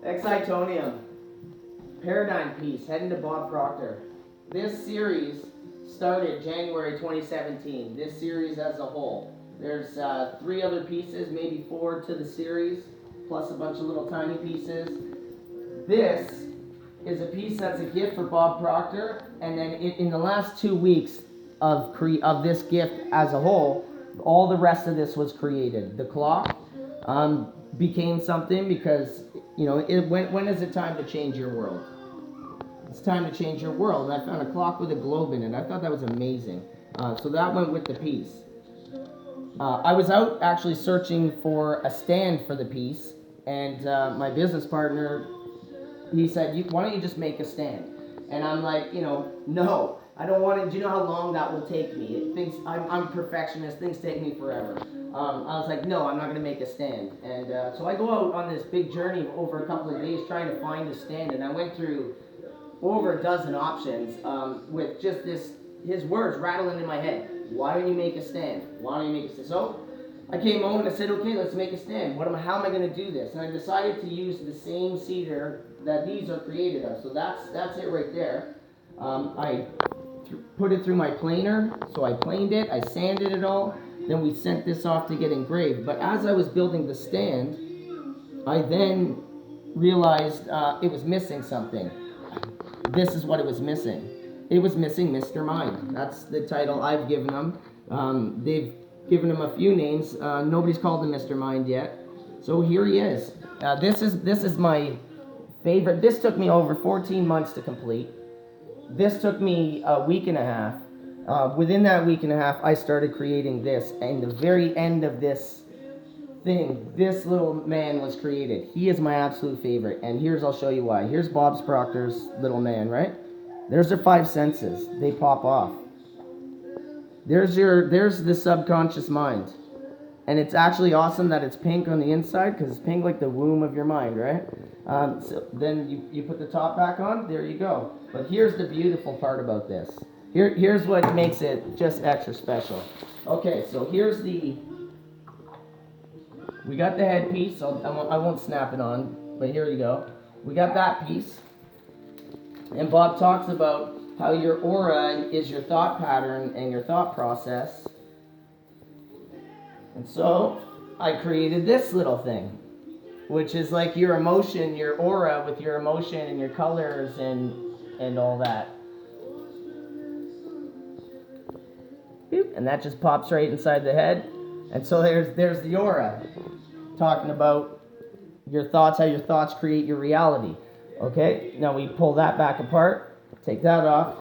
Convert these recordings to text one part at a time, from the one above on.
Excitonium. Paradigm piece, heading to Bob Procter. This series started January 2017. This series as a whole. There's 3 other pieces, maybe 4 to the series, plus a bunch of little tiny pieces. This is a piece that's a gift for Bob Procter, and then in the last 2 weeks of this gift as a whole, all the rest of this was created. The clock became something because, when is it time to change your world? It's time to change your world. And I found a clock with a globe in it. I thought that was amazing. So that went with the piece. I was out actually searching for a stand for the piece, and my business partner, he said, "Why don't you just make a stand?" And I'm like, no, I don't want to. Do you know how long that will take me? I'm a perfectionist. Things take me forever. I was like, no, I'm not going to make a stand. And so I go out on this big journey over a couple of days trying to find a stand, and I went through over a dozen options with just his words rattling in my head. Why don't you make a stand? Why don't you make a stand? So I came home and I said, okay, let's make a stand. How am I going to do this? And I decided to use the same cedar that these are created of. So that's it right there. I put it through my planer. So I planed it. I sanded it all. Then we sent this off to get engraved. But as I was building the stand, I then realized it was missing something. This is what it was missing. It was missing Mr. Mind. That's the title I've given him. They've given him a few names. Nobody's called him Mr. Mind yet. So here he is. This is my favorite. This took me over 14 months to complete. This took me a week and a half. Within that week and a half, I started creating this. And the very end of this thing, this little man was created. He is my absolute favorite, and I'll show you why. Here's Bob Procter's little man, right? There's their 5 senses. They pop off. There's the subconscious mind, and it's actually awesome that it's pink on the inside because it's pink like the womb of your mind, right? So then you put the top back on. There you go. But here's the beautiful part about this. Here's what makes it just extra special. Okay, so we got the headpiece. I won't snap it on, but here you go. We got that piece. And Bob talks about how your aura is your thought pattern and your thought process. And so I created this little thing, which is like your emotion, your aura with your emotion and your colors and all that. And that just pops right inside the head. And so there's the aura, talking about your thoughts, how your thoughts create your reality. Okay, now we pull that back apart, take that off,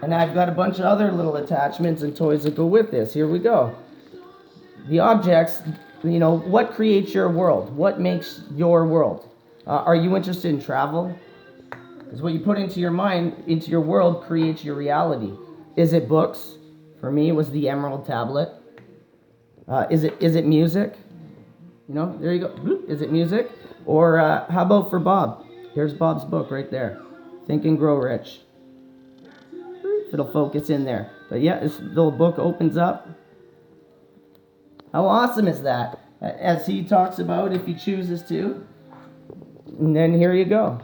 and I've got a bunch of other little attachments and toys that go with this. Here we go. The objects, what creates your world? What makes your world? Are you interested in travel? Because what you put into your mind, into your world, creates your reality. Is it books? For me, it was the Emerald Tablet. Is it music? There you go. Is it music? Or how about for Bob? Here's Bob's book right there. Think and Grow Rich. It'll focus in there. But yeah, this little book opens up. How awesome is that? As he talks about, if he chooses to. And then here you go.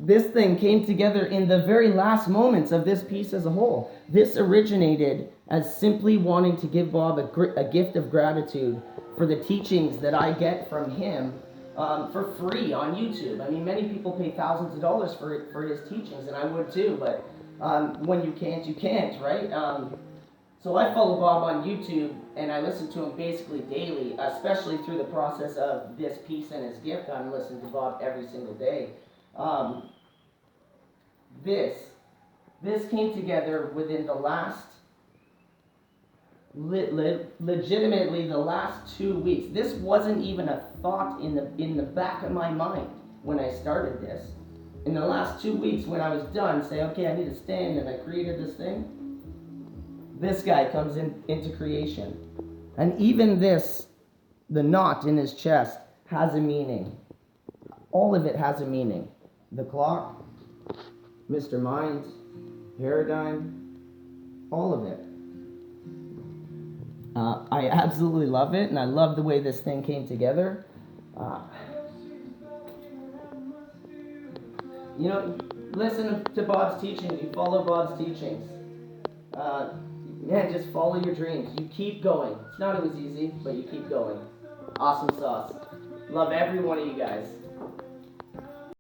This thing came together in the very last moments of this piece as a whole. This originated as simply wanting to give Bob a gift of gratitude for the teachings that I get from him for free on YouTube. I mean, many people pay thousands of dollars for his teachings, and I would too, but when you can't, you can't, right? So I follow Bob on YouTube, and I listen to him basically daily, especially through the process of this piece and his gift. I'm listening to Bob every single day. This came together within the last, legitimately the last 2 weeks. This wasn't even a thought in the back of my mind when I started this. In the last 2 weeks, when I was done, say, okay, I need to stand, and I created this thing. This guy comes into creation, and even this, the knot in his chest, has a meaning. All of it has a meaning. The clock, Mr. Mind, paradigm, all of it. I absolutely love it, and I love the way this thing came together. You know, listen to Bob's teaching. You follow Bob's teachings. Man, just follow your dreams. You keep going. It's not always easy, but you keep going. Awesome sauce. Love every one of you guys.